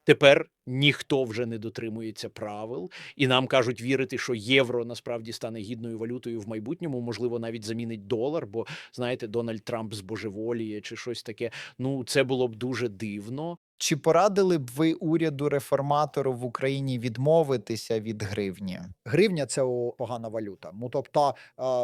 Тепер ніхто вже не дотримується правил, і нам кажуть вірити, що євро насправді стане гідною валютою в майбутньому, можливо, навіть замінить долар, бо, знаєте, Дональд Трамп збожеволіє чи щось таке. Ну, це було б дуже дивно. Чи порадили б ви уряду-реформатору в Україні відмовитися від гривні? Гривня – це погана валюта. Ну, тобто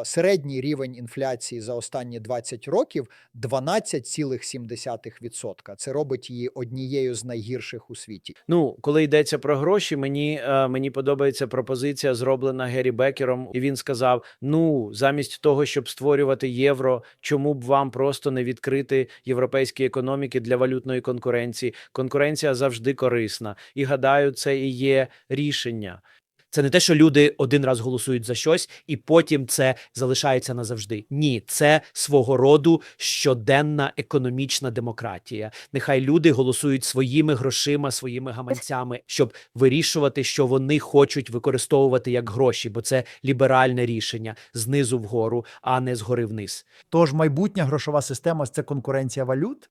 середній рівень інфляції за останні 20 років – 12,7%. Це робить її однією з найгірших у світі. Ну, коли йдеться про гроші, мені подобається пропозиція, зроблена Гері Бекером, і він сказав: ну, замість того, щоб створювати євро, чому б вам просто не відкрити європейські економіки для валютної конкуренції? Конкуренція завжди корисна. І гадаю, це і є рішення. Це не те, що люди один раз голосують за щось, і потім це залишається назавжди. Ні, це свого роду щоденна економічна демократія. Нехай люди голосують своїми грошима, своїми гаманцями, щоб вирішувати, що вони хочуть використовувати як гроші, бо це ліберальне рішення знизу вгору, а не згори вниз. Тож майбутня грошова система – це конкуренція валют?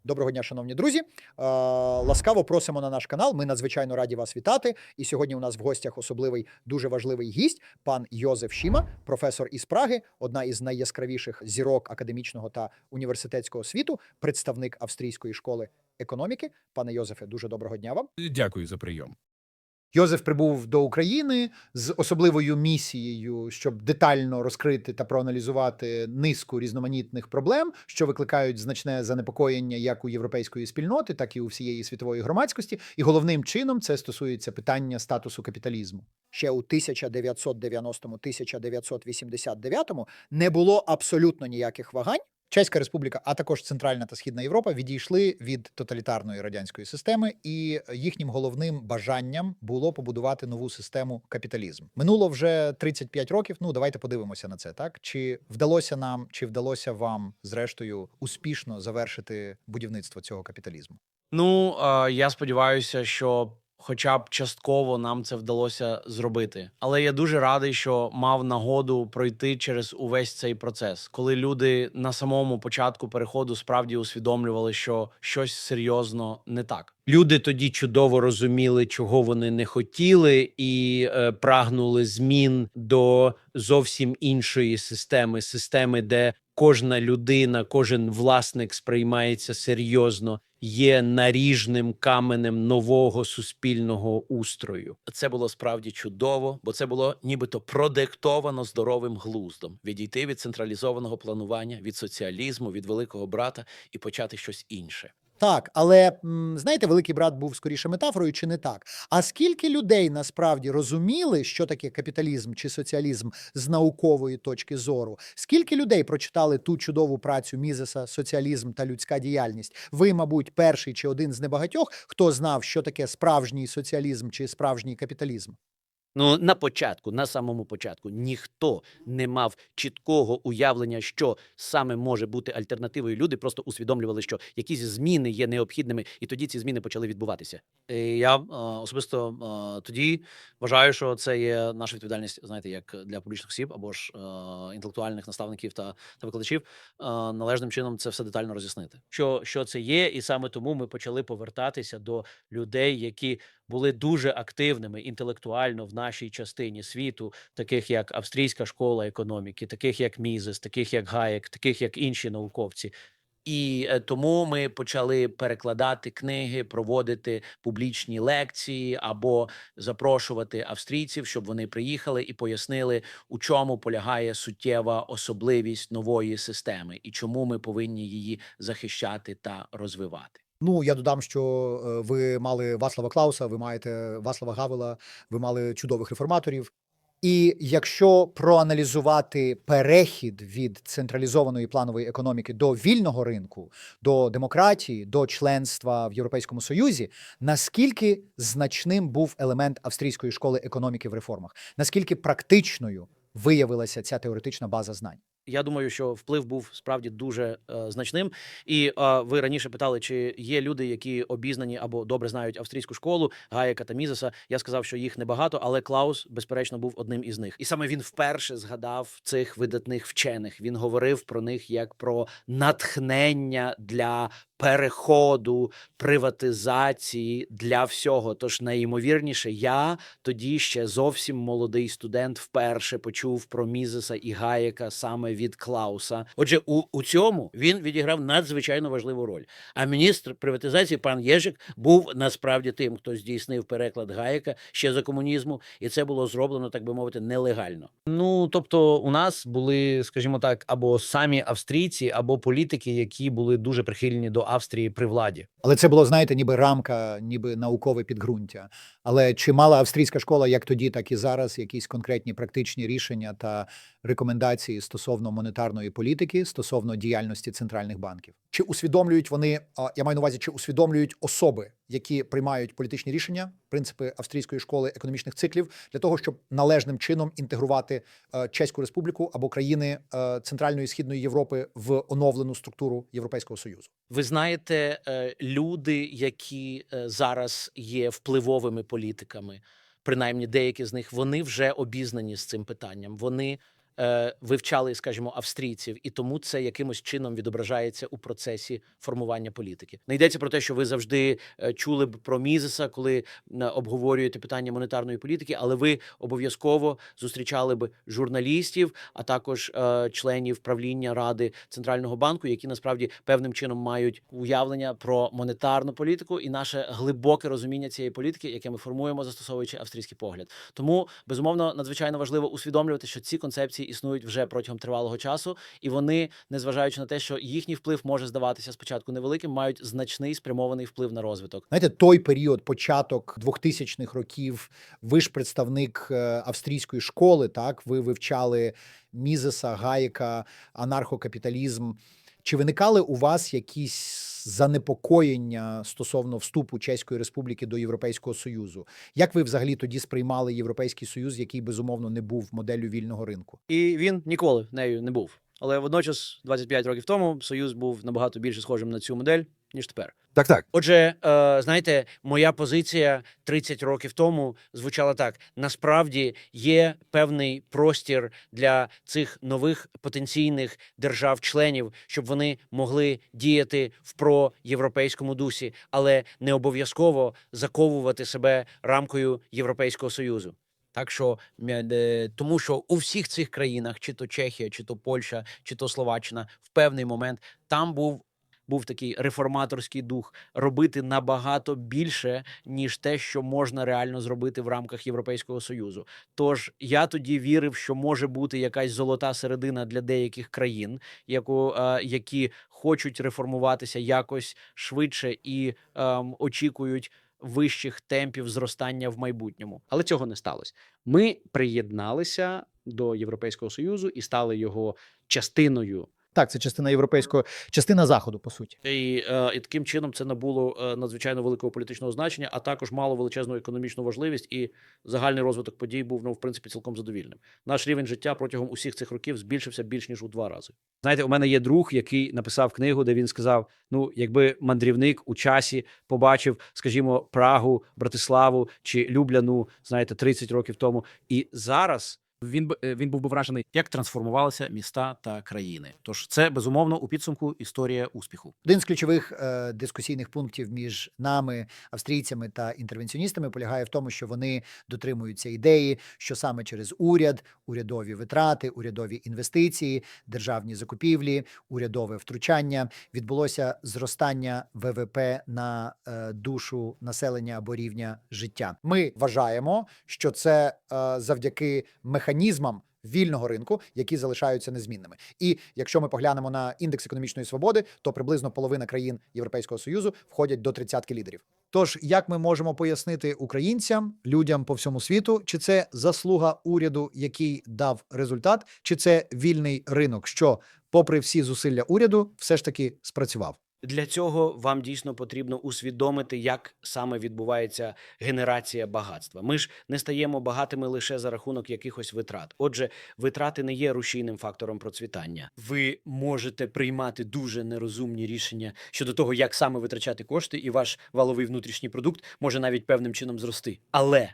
Доброго дня, шановні друзі. Ласкаво просимо на наш канал. Ми надзвичайно раді вас вітати. І сьогодні у нас в гостях особливий, дуже важливий гість, пан Йозеф Шіма, професор із Праги, одна із найяскравіших зірок академічного та університетського світу, представник Австрійської школи економіки. Пане Йозефе, дуже доброго дня вам. Дякую за прийом. Йозеф прибув до України з особливою місією, щоб детально розкрити та проаналізувати низку різноманітних проблем, що викликають значне занепокоєння як у європейської спільноти, так і у всієї світової громадськості. І головним чином це стосується питання статусу капіталізму. Ще у 1990-1989 не було абсолютно ніяких вагань. Чеська Республіка, а також Центральна та Східна Європа відійшли від тоталітарної радянської системи, і їхнім головним бажанням було побудувати нову систему капіталізму. Минуло вже 35 років. Ну, давайте подивимося на це, так? Чи вдалося нам, чи вдалося вам, зрештою, успішно завершити будівництво цього капіталізму? Ну, я сподіваюся, що хоча б частково нам це вдалося зробити. Але я дуже радий, що мав нагоду пройти через увесь цей процес, коли люди на самому початку переходу справді усвідомлювали, що щось серйозно не так. Люди тоді чудово розуміли, чого вони не хотіли, і прагнули змін до зовсім іншої системи, де кожна людина, кожен власник сприймається серйозно, є наріжним каменем нового суспільного устрою. Це було справді чудово, бо це було нібито продиктовано здоровим глуздом. Відійти від централізованого планування, від соціалізму, від великого брата і почати щось інше. Так, але, знаєте, великий брат був скоріше метафорою, чи не так? А скільки людей насправді розуміли, що таке капіталізм чи соціалізм з наукової точки зору? Скільки людей прочитали ту чудову працю Мізеса «Соціалізм та людська діяльність»? Ви, мабуть, перший чи один з небагатьох, хто знав, що таке справжній соціалізм чи справжній капіталізм? Ну, на самому початку, ніхто не мав чіткого уявлення, що саме може бути альтернативою. Люди просто усвідомлювали, що якісь зміни є необхідними, і тоді ці зміни почали відбуватися. І я особисто тоді вважаю, що це є наша відповідальність, знаєте, як для публічних осіб або ж інтелектуальних наставників та викладачів, належним чином це все детально роз'яснити. Що це є, і саме тому ми почали повертатися до людей, які були дуже активними інтелектуально в нашій частині світу, таких як Австрійська школа економіки, таких як Мізес, таких як Гаєк, таких як інші науковці. І тому ми почали перекладати книги, проводити публічні лекції або запрошувати австрійців, щоб вони приїхали і пояснили, у чому полягає суттєва особливість нової системи і чому ми повинні її захищати та розвивати. Ну, я додам, що ви мали Вацлава Клауса, ви маєте Вацлава Гавела, ви мали чудових реформаторів. І якщо проаналізувати перехід від централізованої планової економіки до вільного ринку, до демократії, до членства в Європейському Союзі, наскільки значним був елемент австрійської школи економіки в реформах? Наскільки практичною виявилася ця теоретична база знань? Я думаю, що вплив був справді дуже значним. І ви раніше питали, чи є люди, які обізнані або добре знають австрійську школу, Гаєка та Мізеса. Я сказав, що їх небагато, але Клаус, безперечно, був одним із них. І саме він вперше згадав цих видатних вчених. Він говорив про них як про натхнення для переходу, приватизації, для всього. Тож найімовірніше, я тоді ще зовсім молодий студент вперше почув про Мізеса і Гаєка саме від Клауса. Отже, у цьому він відіграв надзвичайно важливу роль. А міністр приватизації пан Єжик був насправді тим, хто здійснив переклад Гаєка ще за комунізму, і це було зроблено, так би мовити, нелегально. Ну, тобто у нас були, скажімо так, або самі австрійці, або політики, які були дуже прихильні до Австрії при владі. Але це було, знаєте, ніби рамка, ніби наукове підґрунтя. Але чи мала австрійська школа, як тоді, так і зараз, якісь конкретні практичні рішення та рекомендації стосовно монетарної політики, стосовно діяльності центральних банків? Чи усвідомлюють вони, я маю на увазі, чи усвідомлюють особи, які приймають політичні рішення, принципи австрійської школи економічних циклів, для того, щоб належним чином інтегрувати Чеську Республіку або країни Центральної і Східної Європи в оновлену структуру Європейського Союзу? Ви знаєте, люди, які зараз є впливовими політиками, принаймні деякі з них, вони вже обізнані з цим питанням. Вони вивчали, скажімо, австрійців, і тому це якимось чином відображається у процесі формування політики. Не йдеться про те, що ви завжди чули б про Мізеса, коли обговорюєте питання монетарної політики, але ви обов'язково зустрічали б журналістів, а також членів правління Ради Центрального банку, які насправді певним чином мають уявлення про монетарну політику і наше глибоке розуміння цієї політики, яке ми формуємо, застосовуючи австрійський погляд. Тому, безумовно, надзвичайно важливо усвідомлювати, що ці концепції існують вже протягом тривалого часу, і вони, незважаючи на те, що їхній вплив може здаватися спочатку невеликим, мають значний спрямований вплив на розвиток. Знаєте, той період, початок 2000-х років, ви ж представник австрійської школи, так? Ви вивчали Мізеса, Гаєка, анархокапіталізм. Чи виникали у вас якісь занепокоєння стосовно вступу Чеської Республіки до Європейського Союзу? Як ви взагалі тоді сприймали Європейський Союз, який, безумовно, не був моделлю вільного ринку? І він ніколи нею не був. Але водночас, 25 років тому, Союз був набагато більше схожим на цю модель, ніж тепер. Так. Отже, знаєте, моя позиція 30 років тому звучала так. Насправді є певний простір для цих нових потенційних держав-членів, щоб вони могли діяти в проєвропейському дусі, але не обов'язково заковувати себе рамкою Європейського Союзу. Так що, тому що у всіх цих країнах, чи то Чехія, чи то Польща, чи то Словаччина, в певний момент там був такий реформаторський дух робити набагато більше, ніж те, що можна реально зробити в рамках Європейського Союзу. Тож я тоді вірив, що може бути якась золота середина для деяких країн, які хочуть реформуватися якось швидше і очікують вищих темпів зростання в майбутньому. Але цього не сталося. Ми приєдналися до Європейського Союзу і стали його частиною. Так, це частина Заходу, по суті. І таким чином це набуло надзвичайно великого політичного значення, а також мало величезну економічну важливість, і загальний розвиток подій був, в принципі, цілком задовільним. Наш рівень життя протягом усіх цих років збільшився більш ніж у 2 рази. Знаєте, у мене є друг, який написав книгу, де він сказав, якби мандрівник у часі побачив, скажімо, Прагу, Братиславу чи Любляну, знаєте, 30 років тому, і зараз він був би вражений, як трансформувалися міста та країни. Тож це, безумовно, у підсумку історія успіху. Один з ключових дискусійних пунктів між нами, австрійцями та інтервенціоністами, полягає в тому, що вони дотримуються ідеї, що саме через уряд, урядові витрати, урядові інвестиції, державні закупівлі, урядове втручання відбулося зростання ВВП на душу населення або рівня життя. Ми вважаємо, що це завдяки механізмам вільного ринку, які залишаються незмінними. І якщо ми поглянемо на індекс економічної свободи, то приблизно половина країн Європейського Союзу входять до 30-ки лідерів. Тож, як ми можемо пояснити українцям, людям по всьому світу, чи це заслуга уряду, який дав результат, чи це вільний ринок, що, попри всі зусилля уряду, все ж таки спрацював? Для цього вам дійсно потрібно усвідомити, як саме відбувається генерація багатства. Ми ж не стаємо багатими лише за рахунок якихось витрат. Отже, витрати не є рушійним фактором процвітання. Ви можете приймати дуже нерозумні рішення щодо того, як саме витрачати кошти, і ваш валовий внутрішній продукт може навіть певним чином зрости. Але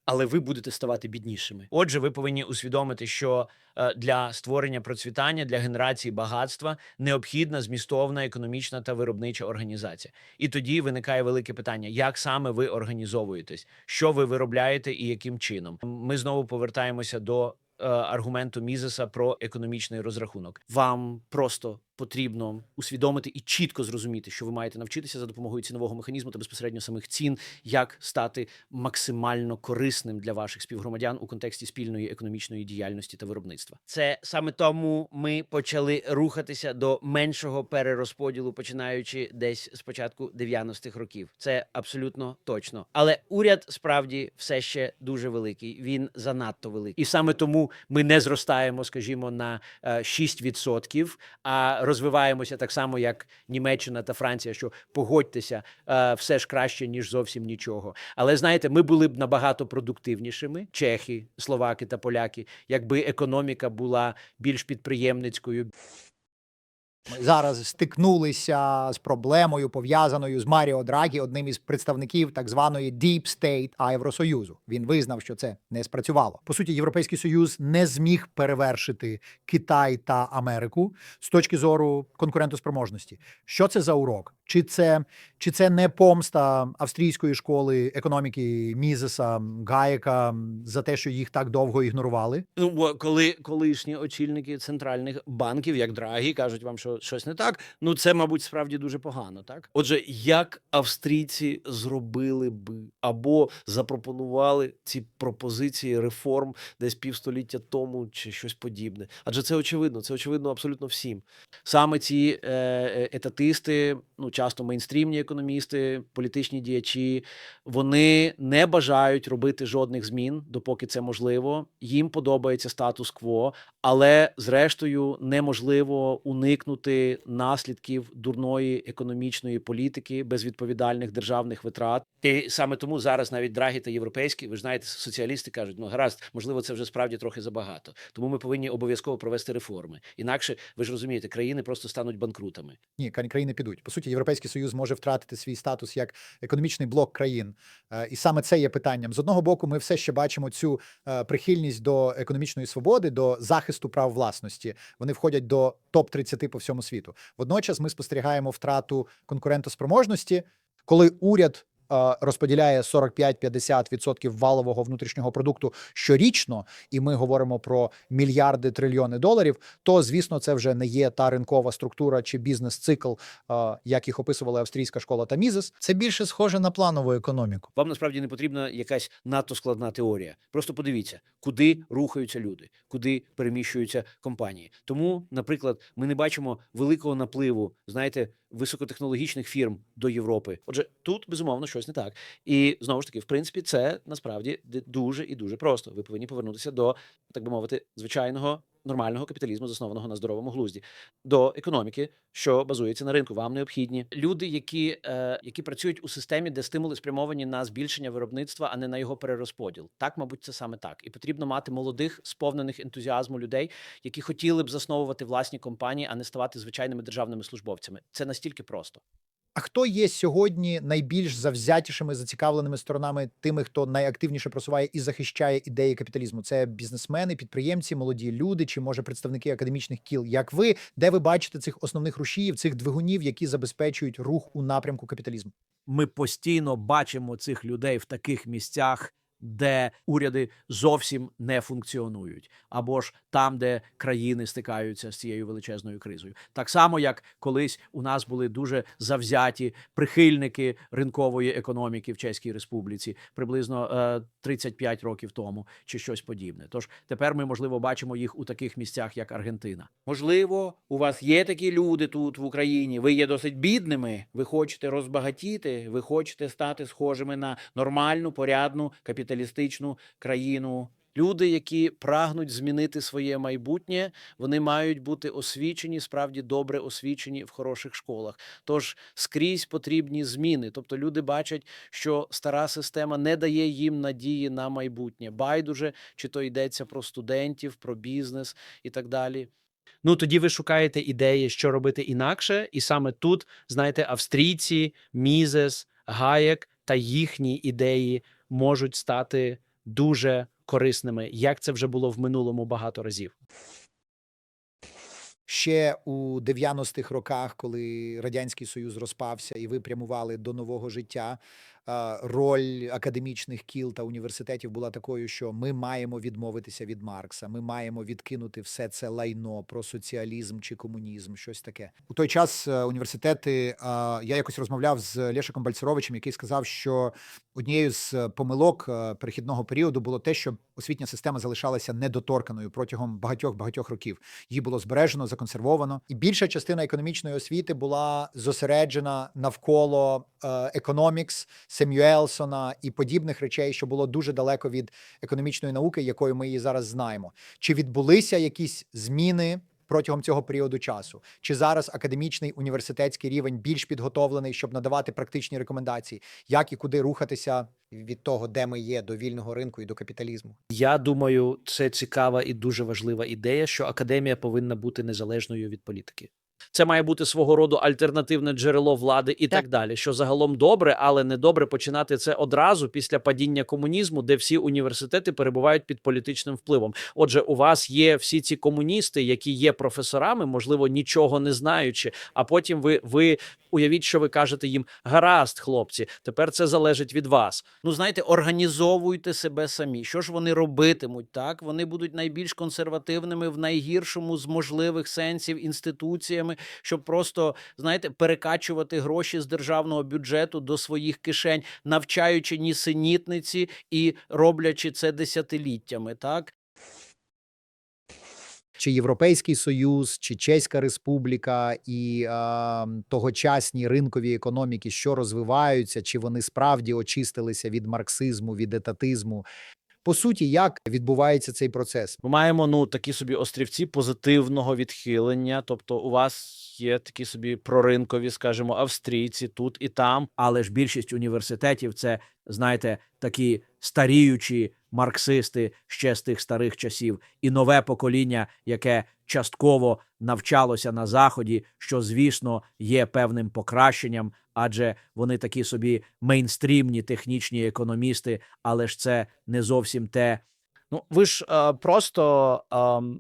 але ви будете ставати біднішими. Отже, ви повинні усвідомити, що для створення процвітання, для генерації багатства необхідна змістовна економічна та виробнича організація. І тоді виникає велике питання: як саме ви організовуєтесь, що ви виробляєте і яким чином. Ми знову повертаємося до аргументу Мізеса про економічний розрахунок. Вам просто потрібно усвідомити і чітко зрозуміти, що ви маєте навчитися за допомогою цінового механізму та безпосередньо самих цін, як стати максимально корисним для ваших співгромадян у контексті спільної економічної діяльності та виробництва. Це саме тому ми почали рухатися до меншого перерозподілу, починаючи десь з початку 90-х років. Це абсолютно точно. Але уряд справді все ще дуже великий. Він занадто великий. І саме тому ми не зростаємо, скажімо, на 6%, а розвиваємося так само, як Німеччина та Франція, що, погодьтеся, все ж краще, ніж зовсім нічого. Але, знаєте, ми були б набагато продуктивнішими, чехи, словаки та поляки, якби економіка була більш підприємницькою. Ми зараз стикнулися з проблемою, пов'язаною з Маріо Драгі, одним із представників так званої Deep State Євросоюзу. Він визнав, що це не спрацювало. По суті, Європейський Союз не зміг перевершити Китай та Америку з точки зору конкурентоспроможності. Що це за урок? Чи це не помста австрійської школи економіки Мізеса, Гаєка за те, що їх так довго ігнорували? Ну, бо коли колишні очільники центральних банків, як Драгі, кажуть вам, що щось не так, ну це, мабуть, справді дуже погано, так? Отже, як австрійці зробили би або запропонували ці пропозиції реформ десь півстоліття тому чи щось подібне? Адже це очевидно абсолютно всім. Саме ці етатисти, ну, часто мейнстрімні економісти, політичні діячі, вони не бажають робити жодних змін, допоки це можливо. Їм подобається статус-кво, але, зрештою, неможливо уникнути наслідків дурної економічної політики, безвідповідальних державних витрат. І саме тому зараз навіть Драгі та європейські, ви ж знаєте, соціалісти кажуть, ну гаразд, можливо, це вже справді трохи забагато. Тому ми повинні обов'язково провести реформи. Інакше, ви ж розумієте, країни просто стануть банкрутами. Ні, країни підуть. По суті, Європейський Союз може втратити свій статус як економічний блок країн. І саме це є питанням. З одного боку, ми все ще бачимо цю прихильність до економічної свободи, до захисту прав власності. Вони входять до топ-30 по всьому світу. Водночас ми спостерігаємо втрату конкурентоспроможності, коли уряд розподіляє 45-50% валового внутрішнього продукту щорічно, і ми говоримо про мільярди, трильйони доларів, то, звісно, це вже не є та ринкова структура чи бізнес-цикл, як їх описували австрійська школа та Мізес. Це більше схоже на планову економіку. Вам насправді не потрібна якась надто складна теорія. Просто подивіться, куди рухаються люди, куди переміщуються компанії. Тому, наприклад, ми не бачимо великого напливу, знаєте, високотехнологічних фірм до Європи. Отже, тут, безумовно, щось не так. І, знову ж таки, в принципі, це насправді дуже і дуже просто. Ви повинні повернутися до, так би мовити, звичайного нормального капіталізму, заснованого на здоровому глузді, до економіки, що базується на ринку. Вам необхідні люди, які працюють у системі, де стимули спрямовані на збільшення виробництва, а не на його перерозподіл. Так, мабуть, це саме так. І потрібно мати молодих, сповнених ентузіазму людей, які хотіли б засновувати власні компанії, а не ставати звичайними державними службовцями. Це настільки просто. А хто є сьогодні найбільш завзятішими, зацікавленими сторонами, тими, хто найактивніше просуває і захищає ідеї капіталізму? Це бізнесмени, підприємці, молоді люди, чи, може, представники академічних кіл? Як ви? Де ви бачите цих основних рушіїв, цих двигунів, які забезпечують рух у напрямку капіталізму? Ми постійно бачимо цих людей в таких місцях, де уряди зовсім не функціонують, або ж там, де країни стикаються з цією величезною кризою. Так само, як колись у нас були дуже завзяті прихильники ринкової економіки в Чеській Республіці приблизно 35 років тому, чи щось подібне. Тож тепер ми, можливо, бачимо їх у таких місцях, як Аргентина. Можливо, у вас є такі люди тут, в Україні, ви є досить бідними, ви хочете розбагатіти, ви хочете стати схожими на нормальну, порядну, капіталістичну країну. Люди, які прагнуть змінити своє майбутнє, вони мають бути освічені, справді добре освічені в хороших школах. Тож скрізь потрібні зміни. Тобто люди бачать, що стара система не дає їм надії на майбутнє. Байдуже, чи то йдеться про студентів, про бізнес і так далі. Ну, тоді ви шукаєте ідеї, що робити інакше, і саме тут, знаєте, австрійці, Мізес, Гаєк та їхні ідеї можуть стати дуже корисними, як це вже було в минулому багато разів. Ще у 90-х роках, коли Радянський Союз розпався і ви прямували до нового життя, роль академічних кіл та університетів була такою, що ми маємо відмовитися від Маркса, ми маємо відкинути все це лайно про соціалізм чи комунізм, щось таке. У той час університети, я якось розмовляв з Лешиком Бальцеровичем, який сказав, що однією з помилок перехідного періоду було те, що освітня система залишалася недоторканою протягом багатьох років. Її було збережено, законсервовано. І більша частина економічної освіти була зосереджена навколо економікс, Семюелсона і подібних речей, що було дуже далеко від економічної науки, якою ми її зараз знаємо. Чи відбулися якісь зміни протягом цього періоду часу? Чи зараз академічний університетський рівень більш підготовлений, щоб надавати практичні рекомендації, як і куди рухатися Від того, де ми є, до вільного ринку і до капіталізму. Я думаю, це цікава і дуже важлива ідея, що академія повинна бути незалежною від політики. Це має бути свого роду альтернативне джерело влади і так далі, що загалом добре, але не добре починати це одразу після падіння комунізму, де всі університети перебувають під політичним впливом. Отже, у вас є всі ці комуністи, які є професорами, можливо, нічого не знаючи, а потім ви уявіть, що ви кажете їм: гаразд, хлопці, тепер це залежить від вас. Ну, знаєте, організовуйте себе самі. Що ж вони робитимуть, так? Вони будуть найбільш консервативними в найгіршому з можливих сенсів інституціями, щоб просто, знаєте, перекачувати гроші з державного бюджету до своїх кишень, навчаючи нісенітниці і роблячи це десятиліттями, так? чи Європейський Союз, чи Чеська Республіка і тогочасні ринкові економіки, що розвиваються, чи вони справді очистилися від марксизму, від етатизму. По суті, як відбувається цей процес? Ми маємо такі собі острівці позитивного відхилення, тобто у вас є такі собі проринкові, скажімо, австрійці тут і там. Але ж більшість університетів – це, знаєте, такі старіючі марксисти ще з тих старих часів. І нове покоління, яке частково навчалося на Заході, що, звісно, є певним покращенням, адже вони такі собі мейнстрімні технічні економісти, але ж це не зовсім те. Ну, ви ж просто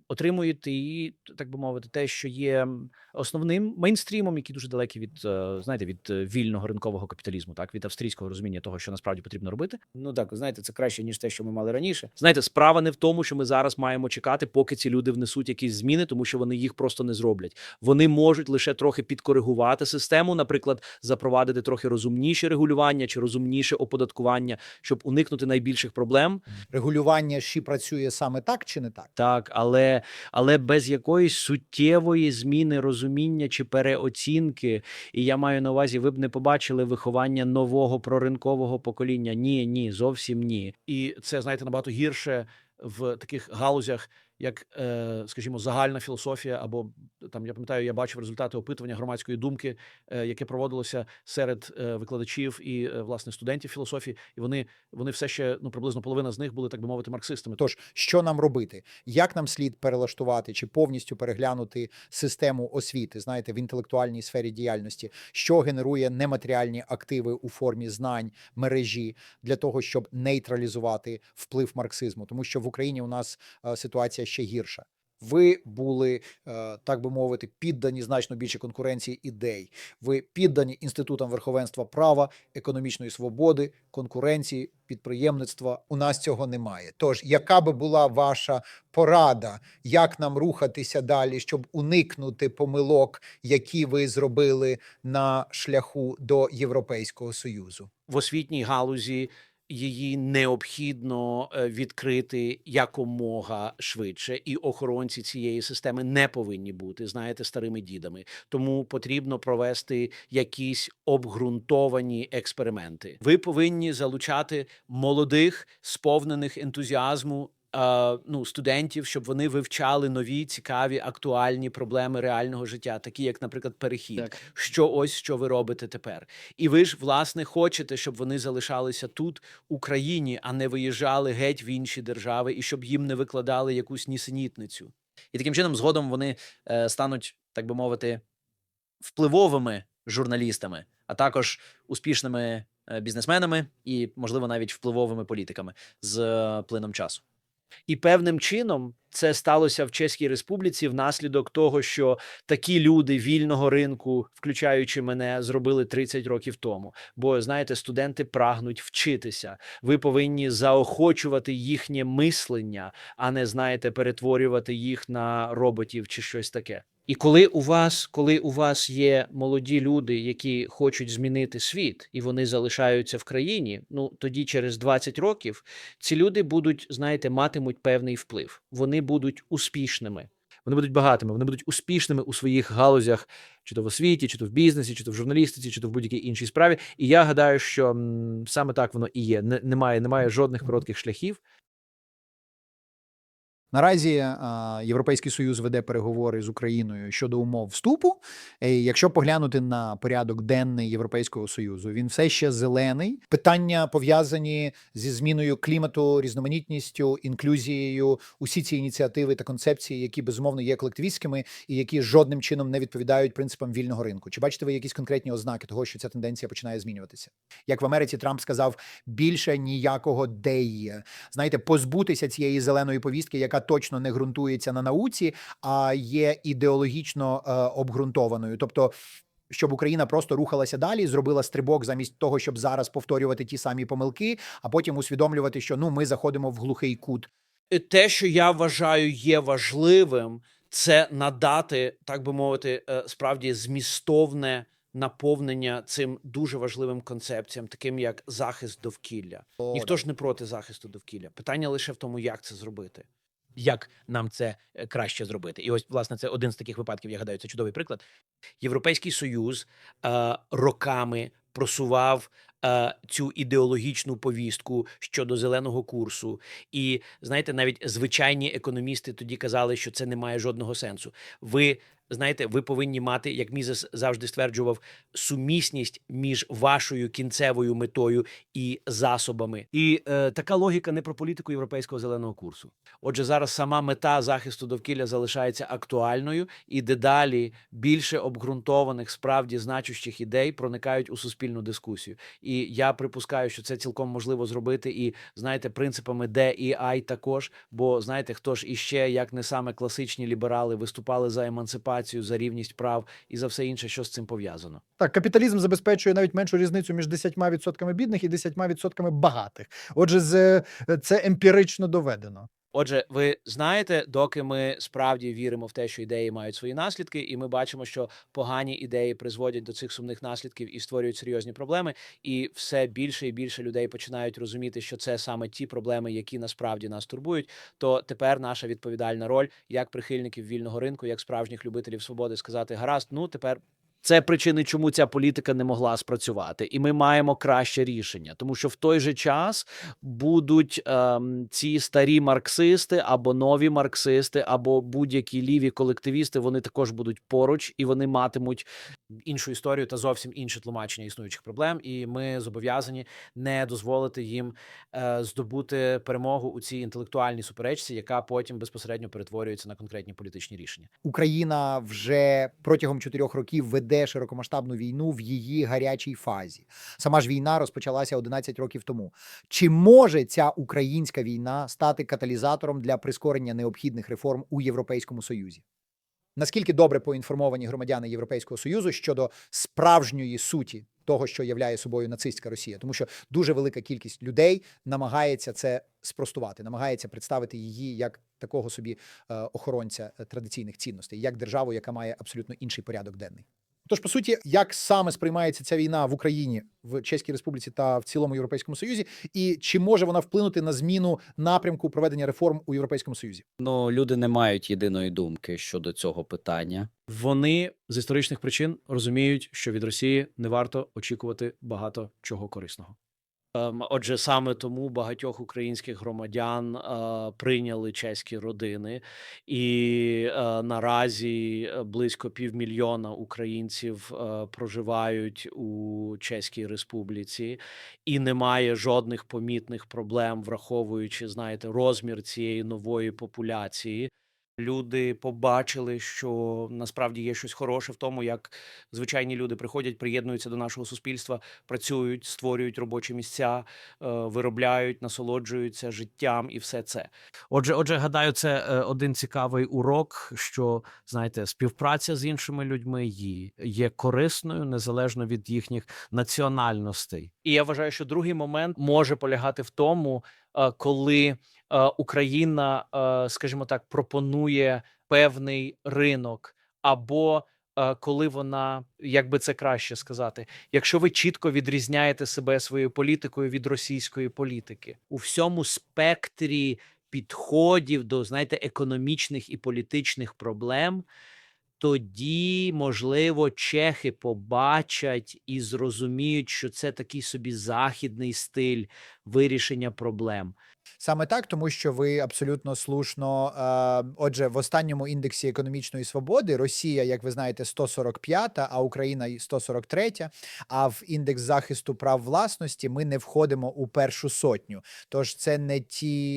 отримуєте і, так би мовити, те, що є основним мейнстрімом, який дуже далекий від, знаєте, від вільного ринкового капіталізму, так, від австрійського розуміння того, що насправді потрібно робити. Ну так, знаєте, це краще, ніж те, що ми мали раніше. Знаєте, справа не в тому, що ми зараз маємо чекати, поки ці люди внесуть якісь зміни, тому що вони їх просто не зроблять. Вони можуть лише трохи підкоригувати систему, наприклад, запровадити трохи розумніше регулювання чи розумніше оподаткування, щоб уникнути найбільших проблем. Регулювання ще працює саме так чи не так? Так, але без якоїсь суттєвої зміни розуміння чи переоцінки, і я маю на увазі, ви б не побачили виховання нового проринкового покоління. Ні, зовсім ні. І це, знаєте, набагато гірше в таких галузях, як, скажімо, загальна філософія, або там, я пам'ятаю, я бачив результати опитування громадської думки, яке проводилося серед викладачів і, власне, студентів філософії, і вони все ще, приблизно половина з них були, так би мовити, марксистами. Тож, що нам робити? Як нам слід перелаштувати чи повністю переглянути систему освіти, знаєте, в інтелектуальній сфері діяльності, що генерує нематеріальні активи у формі знань, мережі, для того, щоб нейтралізувати вплив марксизму? Тому що в Україні у нас ситуація ще гірша. Ви були, так би мовити, піддані значно більше конкуренції ідей. Ви піддані інститутам верховенства права, економічної свободи, конкуренції, підприємництва. У нас цього немає. Тож, яка би була ваша порада, як нам рухатися далі, щоб уникнути помилок, які ви зробили на шляху до Європейського Союзу? В освітній галузі її необхідно відкрити якомога швидше, і охоронці цієї системи не повинні бути, знаєте, старими дідами. Тому потрібно провести якісь обґрунтовані експерименти. Ви повинні залучати молодих, сповнених ентузіазму студентів, щоб вони вивчали нові, цікаві, актуальні проблеми реального життя, такі як, наприклад, перехід. Що ви робите тепер. І ви ж, власне, хочете, щоб вони залишалися тут, в Україні, а не виїжджали геть в інші держави, і щоб їм не викладали якусь нісенітницю. І таким чином, згодом вони стануть, так би мовити, впливовими журналістами, а також успішними бізнесменами і, можливо, навіть впливовими політиками з плином часу. І певним чином це сталося в Чеській Республіці внаслідок того, що такі люди вільного ринку, включаючи мене, зробили 30 років тому. Бо, знаєте, студенти прагнуть вчитися. Ви повинні заохочувати їхнє мислення, а не, знаєте, перетворювати їх на роботів чи щось таке. І коли у вас є молоді люди, які хочуть змінити світ, і вони залишаються в країні, ну тоді через 20 років ці люди будуть, знаєте, матимуть певний вплив. Вони будуть успішними. Вони будуть багатими, вони будуть успішними у своїх галузях, чи то в освіті, чи то в бізнесі, чи то в журналістиці, чи то в будь-якій іншій справі. І я гадаю, що саме так воно і є. Немає жодних коротких шляхів. Наразі Європейський Союз веде переговори з Україною щодо умов вступу. Якщо поглянути на порядок денний Європейського Союзу, він все ще зелений. Питання пов'язані зі зміною клімату, різноманітністю, інклюзією, усі ці ініціативи та концепції, які безумовно є колективістськими і які жодним чином не відповідають принципам вільного ринку. Чи бачите ви якісь конкретні ознаки того, що ця тенденція починає змінюватися? Як в Америці Трамп сказав, більше ніякого «they». Знаєте, позбутися цієї зеленої повістки, яка точно не ґрунтується на науці, а є ідеологічно обґрунтованою. Тобто, щоб Україна просто рухалася далі, зробила стрибок замість того, щоб зараз повторювати ті самі помилки, а потім усвідомлювати, що ми заходимо в глухий кут. Те, що я вважаю є важливим, це надати, так би мовити, справді змістовне наповнення цим дуже важливим концепціям, таким як захист довкілля. Ніхто ж не проти захисту довкілля. Питання лише в тому, як це зробити. Як нам це краще зробити? І ось, власне, це один з таких випадків, я гадаю, це чудовий приклад. Європейський Союз роками просував цю ідеологічну повістку щодо зеленого курсу. І, знаєте, навіть звичайні економісти тоді казали, що це не має жодного сенсу. Ви повинні мати, як Мізес завжди стверджував, сумісність між вашою кінцевою метою і засобами. І така логіка не про політику європейського зеленого курсу. Отже, зараз сама мета захисту довкілля залишається актуальною, і дедалі більше обґрунтованих, справді значущих ідей проникають у суспільну дискусію. І я припускаю, що це цілком можливо зробити і, знаєте, принципами D і I також, бо, знаєте, хто ж іще, як не саме класичні ліберали, виступали за емансипацію, за рівність прав і за все інше, що з цим пов'язано. Так, капіталізм забезпечує навіть меншу різницю між 10% бідних і 10% багатих. Отже, це емпірично доведено. Отже, ви знаєте, доки ми справді віримо в те, що ідеї мають свої наслідки, і ми бачимо, що погані ідеї призводять до цих сумних наслідків і створюють серйозні проблеми, і все більше і більше людей починають розуміти, що це саме ті проблеми, які насправді нас турбують, то тепер наша відповідальна роль, як прихильників вільного ринку, як справжніх любителів свободи, сказати, гаразд, тепер це причини, чому ця політика не могла спрацювати. І ми маємо краще рішення. Тому що в той же час будуть ці старі марксисти, або нові марксисти, або будь-які ліві колективісти, вони також будуть поруч, і вони матимуть іншу історію та зовсім інше тлумачення існуючих проблем. І ми зобов'язані не дозволити їм здобути перемогу у цій інтелектуальній суперечці, яка потім безпосередньо перетворюється на конкретні політичні рішення. Україна вже протягом 4 років веде широкомасштабну війну в її гарячій фазі. Сама ж війна розпочалася 11 років тому. Чи може ця українська війна стати каталізатором для прискорення необхідних реформ у Європейському Союзі? Наскільки добре поінформовані громадяни Європейського Союзу щодо справжньої суті того, що являє собою нацистська Росія? Тому що дуже велика кількість людей намагається це спростувати, намагається представити її як такого собі охоронця традиційних цінностей, як державу, яка має абсолютно інший порядок денний. Тож, по суті, як саме сприймається ця війна в Україні, в Чеській Республіці та в цілому Європейському Союзі, і чи може вона вплинути на зміну напрямку проведення реформ у Європейському Союзі? Люди не мають єдиної думки щодо цього питання. Вони з історичних причин розуміють, що від Росії не варто очікувати багато чого корисного. Отже, саме тому багатьох українських громадян прийняли чеські родини, і наразі близько 500 000 українців проживають у Чеській Республіці, і немає жодних помітних проблем, враховуючи, знаєте, розмір цієї нової популяції. Люди побачили, що насправді є щось хороше в тому, як звичайні люди приходять, приєднуються до нашого суспільства, працюють, створюють робочі місця, виробляють, насолоджуються життям і все це. Отже, гадаю, це один цікавий урок, що, знаєте, співпраця з іншими людьми є корисною, незалежно від їхніх національностей. І я вважаю, що другий момент може полягати в тому, коли Україна, скажімо так, пропонує певний ринок, або коли вона, як би це краще сказати, якщо ви чітко відрізняєте себе своєю політикою від російської політики у всьому спектрі підходів до, знаєте, економічних і політичних проблем, тоді, можливо, чехи побачать і зрозуміють, що це такий собі західний стиль вирішення проблем. Саме так, тому що ви абсолютно слушно. Отже, в останньому індексі економічної свободи Росія, як ви знаєте, 145-та, а Україна 143-я, а в індекс захисту прав власності ми не входимо у першу сотню. Тож це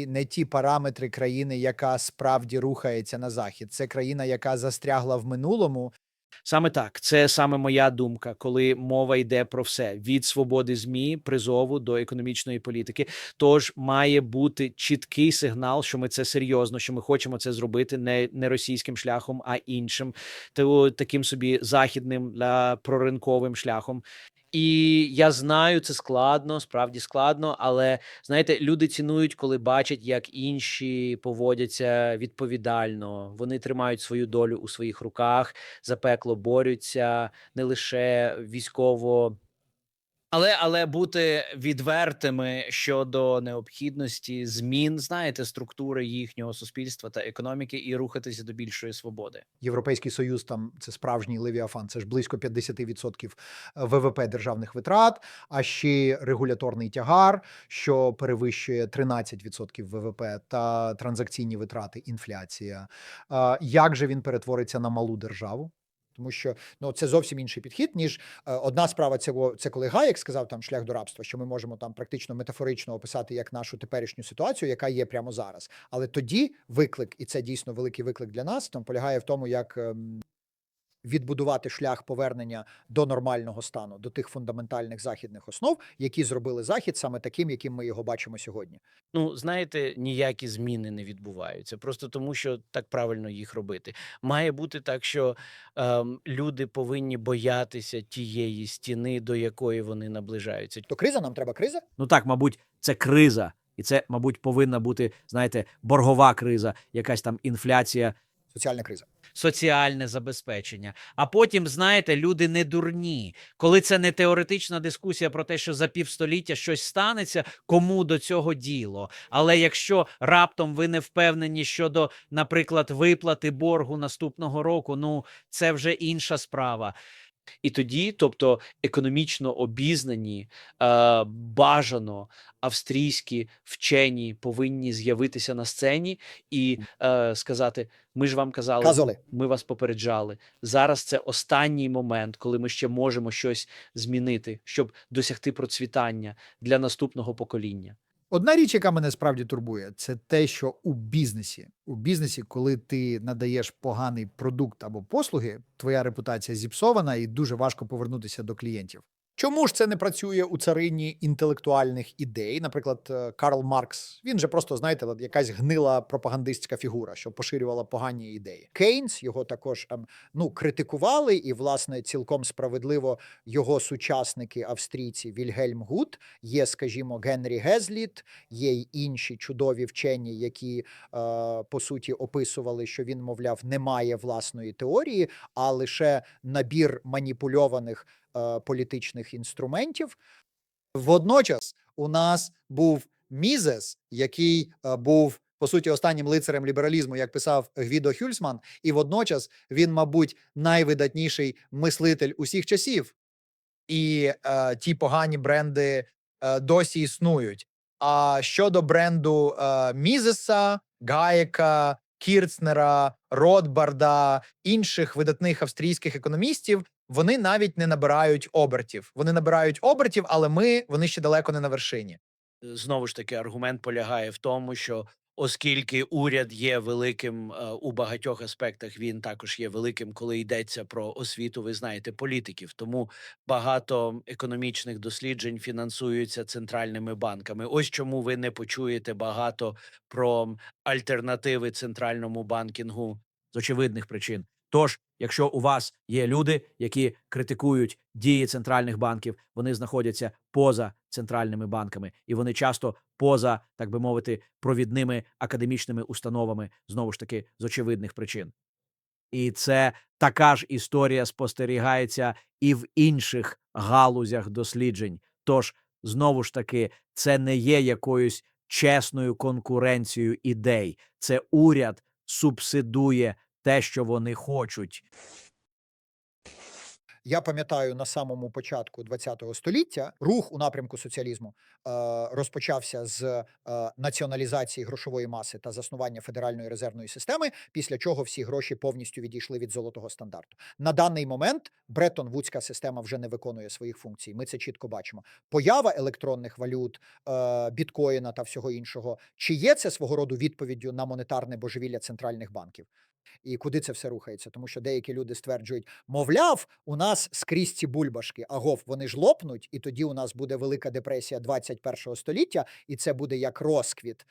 не ті параметри країни, яка справді рухається на захід. Це країна, яка застрягла в минулому. Саме так, це саме моя думка, коли мова йде про все від свободи ЗМІ, призову до економічної політики. Тож має бути чіткий сигнал, що ми це серйозно, що ми хочемо це зробити не російським шляхом, а іншим, таким собі західним, проринковим шляхом. І я знаю, це складно, справді складно, але, знаєте, люди цінують, коли бачать, як інші поводяться відповідально. Вони тримають свою долю у своїх руках, за пекло борються, не лише військово. Але бути відвертими щодо необхідності змін, знаєте, структури їхнього суспільства та економіки і рухатися до більшої свободи. Європейський Союз там це справжній левіафан, це ж близько 50% ВВП державних витрат, а ще регуляторний тягар, що перевищує 13% ВВП та транзакційні витрати, інфляція. Як же він перетвориться на малу державу? Тому що це зовсім інший підхід, ніж одна справа це коли Гаєк сказав там шлях до рабства, що ми можемо там практично метафорично описати як нашу теперішню ситуацію, яка є прямо зараз. Але тоді виклик, і це дійсно великий виклик для нас, там полягає в тому, як відбудувати шлях повернення до нормального стану, до тих фундаментальних західних основ, які зробили Захід саме таким, яким ми його бачимо сьогодні. Знаєте, ніякі зміни не відбуваються, просто тому, що так правильно їх робити. Має бути так, що люди повинні боятися тієї стіни, до якої вони наближаються. То криза, нам треба криза? Ну так, мабуть, це криза. І це, мабуть, повинна бути, знаєте, боргова криза, якась там інфляція. Соціальна криза. Соціальне забезпечення. А потім, знаєте, люди не дурні. Коли це не теоретична дискусія про те, що за півстоліття щось станеться, кому до цього діло. Але якщо раптом ви не впевнені щодо, наприклад, виплати боргу наступного року, це вже інша справа. І тоді, тобто економічно обізнані, бажано австрійські вчені повинні з'явитися на сцені і сказати, ми ж вам казали, Казали. ми вас попереджали. Зараз це останній момент, коли ми ще можемо щось змінити, щоб досягти процвітання для наступного покоління. Одна річ, яка мене справді турбує, це те, що у бізнесі, коли ти надаєш поганий продукт або послуги, твоя репутація зіпсована і дуже важко повернутися до клієнтів. Чому ж це не працює у царині інтелектуальних ідей? Наприклад, Карл Маркс, він же просто, знаєте, якась гнила пропагандистська фігура, що поширювала погані ідеї. Кейнс, його також критикували, і, власне, цілком справедливо його сучасники австрійці Вільгельм Гут, є, скажімо, Генрі Гезліт, є й інші чудові вчені, які, по суті, описували, що він, мовляв, не має власної теорії, а лише набір маніпульованих політичних інструментів. Водночас у нас був Мізес, який був, по суті, останнім лицарем лібералізму, як писав Гвідо Хюльсман, і водночас він, мабуть, найвидатніший мислитель усіх часів. І ті погані бренди досі існують. А щодо бренду Мізеса, Гаєка, Кірцнера, Ротбарда, інших видатних австрійських економістів, вони навіть не набирають обертів. Вони набирають обертів, але вони ще далеко не на вершині. Знову ж таки, аргумент полягає в тому, що Оскільки уряд є великим у багатьох аспектах, він також є великим, коли йдеться про освіту, ви знаєте, політиків. Тому багато економічних досліджень фінансуються центральними банками. Ось чому ви не почуєте багато про альтернативи центральному банкінгу. З очевидних причин. Тож, якщо у вас є люди, які критикують дії центральних банків, вони знаходяться поза центральними банками, і вони часто поза, так би мовити, провідними академічними установами, знову ж таки, з очевидних причин. І це така ж історія спостерігається і в інших галузях досліджень. Тож, знову ж таки, це не є якоюсь чесною конкуренцією ідей. Це уряд субсидує те, що вони хочуть. Я пам'ятаю, на самому початку ХХ століття рух у напрямку соціалізму розпочався з націоналізації грошової маси та заснування федеральної резервної системи, після чого всі гроші повністю відійшли від золотого стандарту. На даний момент Бреттон-Вудська система вже не виконує своїх функцій. Ми це чітко бачимо. Поява електронних валют, біткоїна та всього іншого. Чи є це свого роду відповіддю на монетарне божевілля центральних банків? І куди це все рухається? Тому що деякі люди стверджують, мовляв, у нас скрізь ці бульбашки, агов, вони ж лопнуть, і тоді у нас буде велика депресія 21 століття, і це буде як розквіт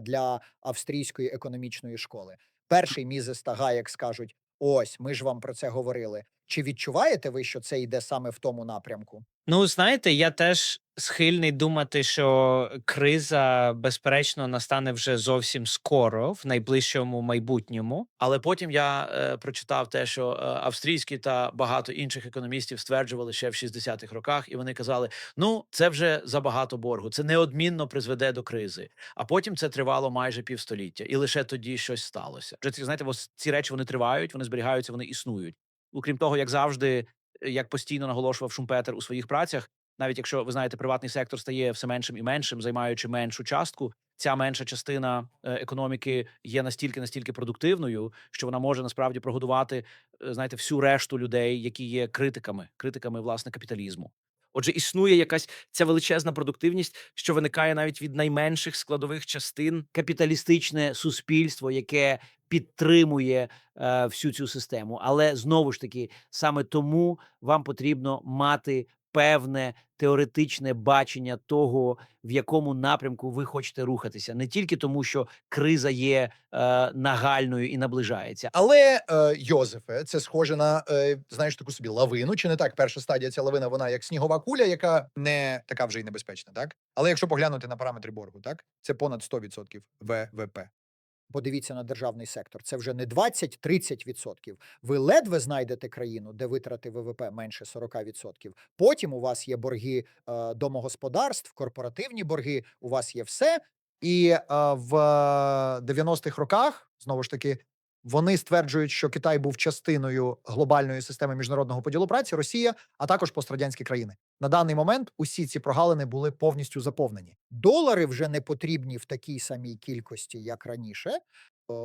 для австрійської економічної школи. Перший Мізес та Гаєк скажуть, ось, ми ж вам про це говорили. Чи відчуваєте ви, що це йде саме в тому напрямку? Ну, знаєте, я теж схильний думати, що криза, безперечно, настане вже зовсім скоро, в найближчому майбутньому. Але потім я прочитав те, що австрійські та багато інших економістів стверджували ще в 60-х роках, і вони казали: ну, це вже забагато боргу, це неодмінно призведе до кризи. А потім це тривало майже півстоліття, і лише тоді щось сталося. Вже знаєте, ось ці речі вони тривають, вони зберігаються, вони існують. Окрім того, як завжди, як постійно наголошував Шумпетер у своїх працях, навіть якщо ви знаєте, приватний сектор стає все меншим і меншим, займаючи меншу частку. Ця менша частина економіки є настільки продуктивною, що вона може насправді прогодувати, знаєте, всю решту людей, які є критиками власне капіталізму. Отже, існує якась ця величезна продуктивність, що виникає навіть від найменших складових частин. Капіталістичне суспільство, яке підтримує всю цю систему. Але знову ж таки, саме тому вам потрібно мати певне теоретичне бачення того, в якому напрямку ви хочете рухатися. Не тільки тому, що криза є нагальною і наближається. Але Йозефе, це схоже на знаєш таку собі лавину, чи не так? Перша стадія ця лавина, вона як снігова куля, яка не така вже й небезпечна, так? Але якщо поглянути на параметри боргу, так це понад 100% ВВП. Подивіться на державний сектор. Це вже не 20-30%. Ви ледве знайдете країну, де витрати ВВП менше 40%. Потім у вас є борги домогосподарств, корпоративні борги, у вас є все. І в 90-х роках, знову ж таки, вони стверджують, що Китай був частиною глобальної системи міжнародного поділу праці, Росія, а також пострадянські країни. На даний момент усі ці прогалини були повністю заповнені. Долари вже не потрібні в такій самій кількості, як раніше.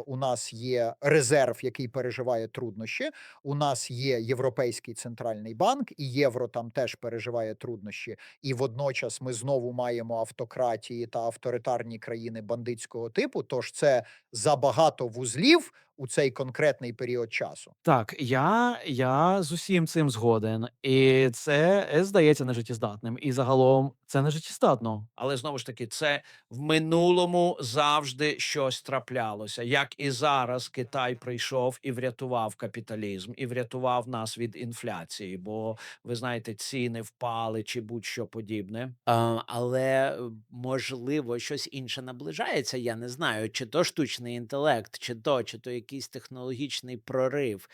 У нас є резерв, який переживає труднощі. У нас є Європейський центральний банк, і євро там теж переживає труднощі. І водночас ми знову маємо автократії та авторитарні країни бандитського типу. Тож це забагато вузлів у цей конкретний період часу. Так, я з усім цим згоден, і це здається нежиттєздатним. І загалом це нежиттєздатно. Але знову ж таки, це в минулому завжди щось траплялося. Як і зараз Китай прийшов і врятував капіталізм, і врятував нас від інфляції, бо ви знаєте, ціни впали чи будь-що подібне. Але можливо щось інше наближається. Я не знаю, чи то штучний інтелект, чи то якийсь технологічний прорив.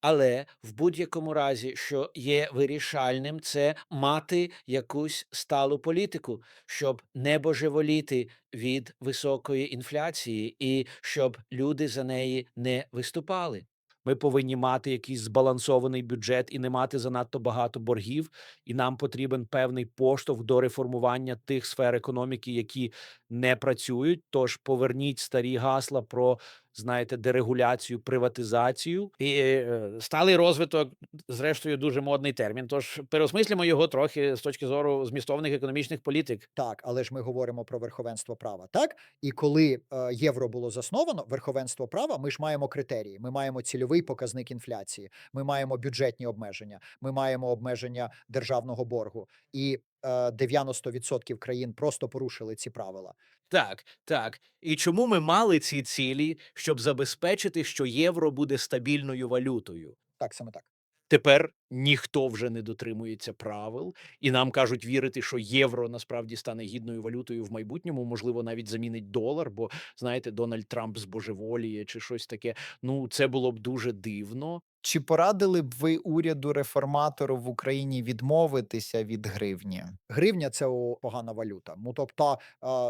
Але в будь-якому разі, що є вирішальним, це мати якусь сталу політику, щоб не божеволіти від високої інфляції і щоб люди за неї не виступали. Ми повинні мати якийсь збалансований бюджет і не мати занадто багато боргів, і нам потрібен певний поштовх до реформування тих сфер економіки, які не працюють. Тож поверніть старі гасла про знаєте, дерегуляцію, приватизацію. І сталий розвиток, зрештою, дуже модний термін. Тож переосмислимо його трохи з точки зору змістовних економічних політик. Так, але ж ми говоримо про верховенство права, так? І коли євро було засновано, верховенство права, ми ж маємо критерії. Ми маємо цільовий показник інфляції, ми маємо бюджетні обмеження, ми маємо обмеження державного боргу. І 90% країн просто порушили ці правила. Так, так. І чому ми мали ці цілі, щоб забезпечити, що євро буде стабільною валютою? Так, саме так. Тепер ніхто вже не дотримується правил, і нам кажуть вірити, що євро насправді стане гідною валютою в майбутньому, можливо, навіть замінить долар, бо, знаєте, Дональд Трамп збожеволіє чи щось таке. Ну, це було б дуже дивно. Чи порадили б ви уряду реформатору в Україні відмовитися від гривні? Гривня це погана валюта. Ну тобто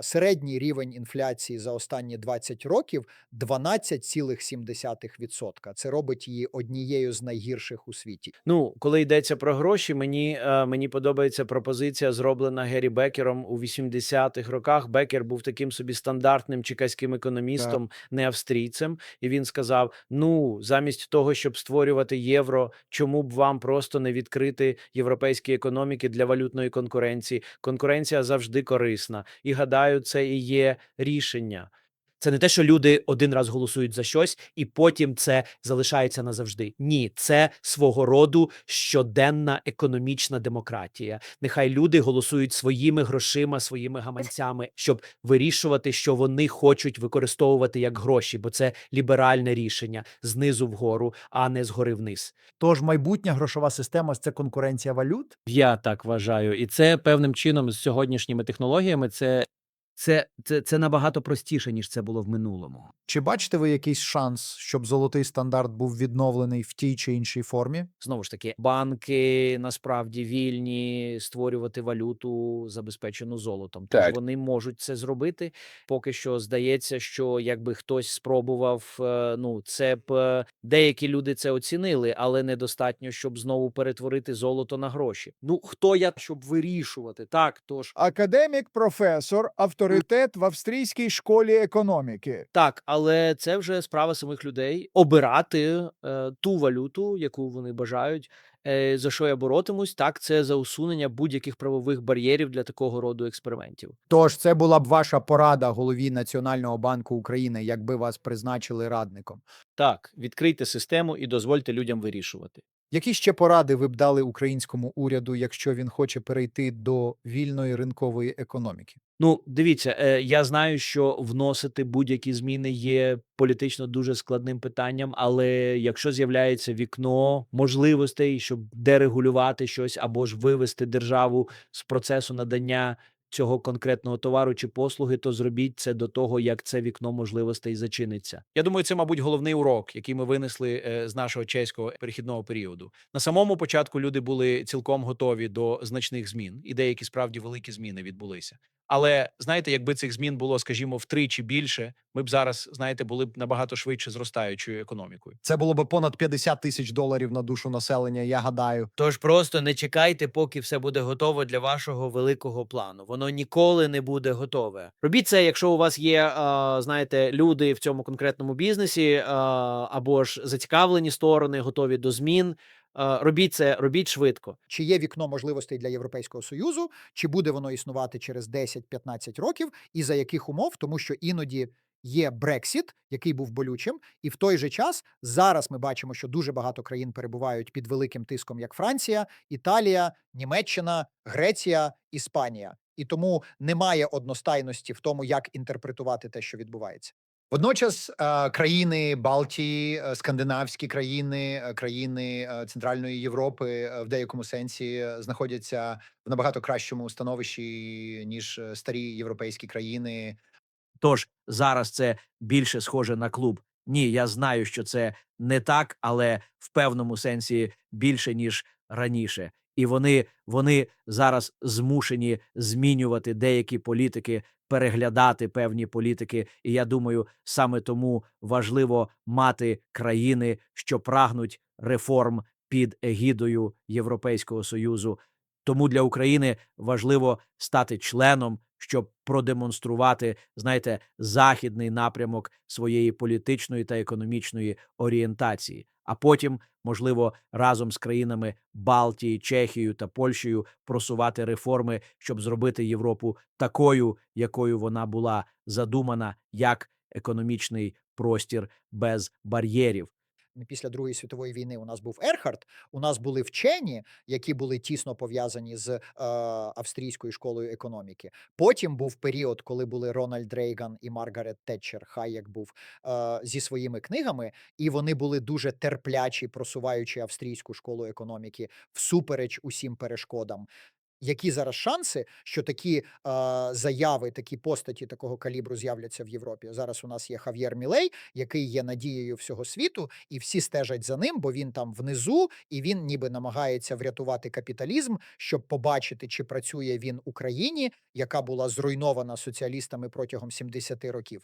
середній рівень інфляції за останні 20 років 12,7%. Це робить її однією з найгірших у світі. Ну, коли йдеться про гроші, мені подобається пропозиція, зроблена Геррі Беккером у 80-х роках. Беккер був таким собі стандартним чекаським економістом, не австрійцем, і він сказав: ну, замість того, щоб створювати євро, чому б вам просто не відкрити європейські економіки для валютної конкуренції? Конкуренція завжди корисна. І, гадаю, це і є рішення. Це не те, що люди один раз голосують за щось, і потім це залишається назавжди. Ні, це свого роду щоденна економічна демократія. Нехай люди голосують своїми грошима, своїми гаманцями, щоб вирішувати, що вони хочуть використовувати як гроші, бо це ліберальне рішення знизу вгору, а не згори вниз. Тож майбутня грошова система – це конкуренція валют? Я так вважаю. І це певним чином з сьогоднішніми технологіями це набагато простіше, ніж це було в минулому. Чи бачите ви якийсь шанс, щоб золотий стандарт був відновлений в тій чи іншій формі? Знову ж таки, банки насправді вільні створювати валюту, забезпечену золотом. Тож Так. вони можуть це зробити. Поки що здається, що якби хтось спробував, ну це б деякі люди це оцінили, але недостатньо, щоб знову перетворити золото на гроші. Ну хто я, щоб вирішувати? Так, тож Академік, професор, авторитет в австрійській школі економіки. так, але це вже справа самих людей обирати ту валюту, яку вони бажають. За що я боротимусь? Так, це за усунення будь-яких правових бар'єрів для такого роду експериментів. Тож це була б ваша порада голові Національного банку України, якби вас призначили радником. Так, відкрийте систему і дозвольте людям вирішувати. Які ще поради ви б дали українському уряду, якщо він хоче перейти до вільної ринкової економіки? Ну, дивіться, я знаю, що вносити будь-які зміни є політично дуже складним питанням, але якщо з'являється вікно можливостей, щоб дерегулювати щось або ж вивести державу з процесу надання цього конкретного товару чи послуги, то зробіть це до того, як це вікно можливостей зачиниться. Я думаю, це, мабуть, головний урок, який ми винесли з нашого чеського перехідного періоду. На самому початку люди були цілком готові до значних змін, і деякі справді великі зміни відбулися. Але, знаєте, якби цих змін було, скажімо, втричі більше, ми б зараз, знаєте, були б набагато швидше зростаючою економікою. Це було б понад $50,000 на душу населення, я гадаю. Тож просто не чекайте, поки все буде готово для вашого великого плану. Воно ніколи не буде готове. Робіть це, якщо у вас є, знаєте, люди в цьому конкретному бізнесі, або ж зацікавлені сторони, готові до змін. Робіть це, робіть швидко. Чи є вікно можливостей для Європейського Союзу, чи буде воно існувати через 10-15 років, і за яких умов, тому що іноді є Брексіт, який був болючим, і в той же час зараз ми бачимо, що дуже багато країн перебувають під великим тиском, як Франція, Італія, Німеччина, Греція, Іспанія. І тому немає одностайності в тому, як інтерпретувати те, що відбувається. Водночас країни Балтії, скандинавські країни, країни Центральної Європи в деякому сенсі знаходяться в набагато кращому становищі, ніж старі європейські країни. Тож зараз це більше схоже на клуб. Ні, я знаю, що це не так, але в певному сенсі більше, ніж раніше. І вони зараз змушені змінювати деякі політики, переглядати певні політики. І я думаю, саме тому важливо мати країни, що прагнуть реформ під егідою Європейського Союзу. Тому для України важливо стати членом щоб продемонструвати, знаєте, західний напрямок своєї політичної та економічної орієнтації, а потім, можливо, разом з країнами Балтії, Чехією та Польщею просувати реформи, щоб зробити Європу такою, якою вона була задумана, як економічний простір без бар'єрів. Після Другої світової війни у нас був Ерхард, у нас були вчені, які були тісно пов'язані з австрійською школою економіки. Потім був період, коли були Рональд Рейган і Маргарет Тетчер, хай як був, зі своїми книгами, і вони були дуже терплячі, просуваючи австрійську школу економіки всупереч усім перешкодам. Які зараз шанси, що такі заяви, такі постаті такого калібру з'являться в Європі? Зараз у нас є Хав'єр Мілей, який є надією всього світу, і всі стежать за ним, бо він там внизу, і він ніби намагається врятувати капіталізм, щоб побачити, чи працює він Україні, яка була зруйнована соціалістами протягом 70 років.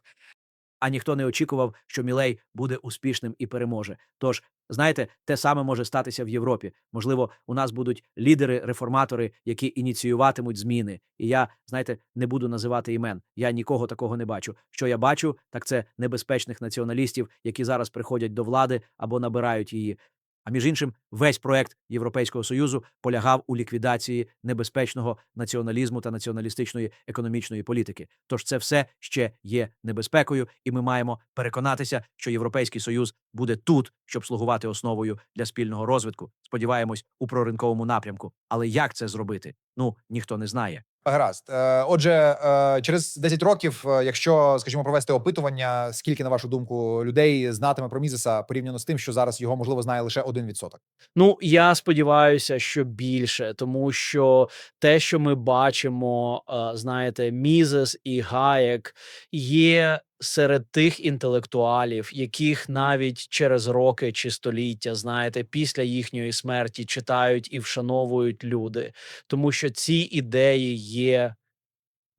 А ніхто не очікував, що Мілей буде успішним і переможе. Тож, знаєте, те саме може статися в Європі. Можливо, у нас будуть лідери-реформатори, які ініціюватимуть зміни. І я, знаєте, не буду називати імен. Я нікого такого не бачу. Що я бачу, так це небезпечних націоналістів, які зараз приходять до влади або набирають її. А між іншим, весь проект Європейського Союзу полягав у ліквідації небезпечного націоналізму та націоналістичної економічної політики. Тож це все ще є небезпекою, і ми маємо переконатися, що Європейський Союз буде тут, щоб слугувати основою для спільного розвитку. Сподіваємось, у проринковому напрямку. Але як це зробити? Ну, ніхто не знає. Гаразд. Отже, через 10 років, якщо, скажімо, провести опитування, скільки, на вашу думку, людей знатиме про Мізеса порівняно з тим, що зараз його, можливо, знає лише 1%? Ну, я сподіваюся, що більше, тому що те, що ми бачимо, знаєте, Мізес і Гаєк є серед тих інтелектуалів, яких навіть через роки чи століття, знаєте, після їхньої смерті читають і вшановують люди, тому що ці ідеї є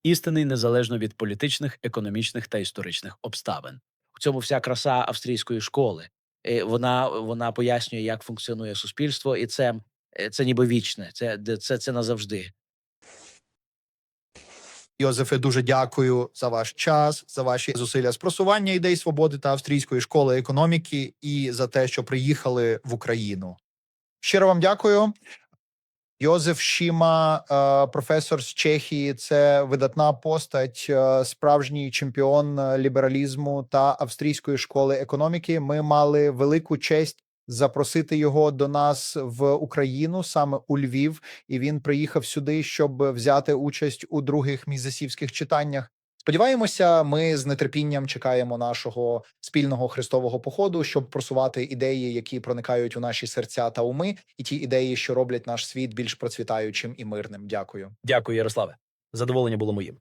істинний незалежно від політичних, економічних та історичних обставин. У цьому вся краса австрійської школи. Вона пояснює, як функціонує суспільство, і це ніби вічне, це назавжди. Йозефе, дуже дякую за ваш час, за ваші зусилля з просування ідей свободи та австрійської школи економіки і за те, що приїхали в Україну. Щиро вам дякую. Йозеф Шіма, професор з Чехії, це видатна постать, справжній чемпіон лібералізму та австрійської школи економіки. Ми мали велику честь запросити його до нас в Україну, саме у Львів, і він приїхав сюди, щоб взяти участь у других мізесівських читаннях. Сподіваємося, ми з нетерпінням чекаємо нашого спільного хрестового походу, щоб просувати ідеї, які проникають у наші серця та уми, і ті ідеї, що роблять наш світ більш процвітаючим і мирним. Дякую. Дякую, Ярославе. Задоволення було моїм.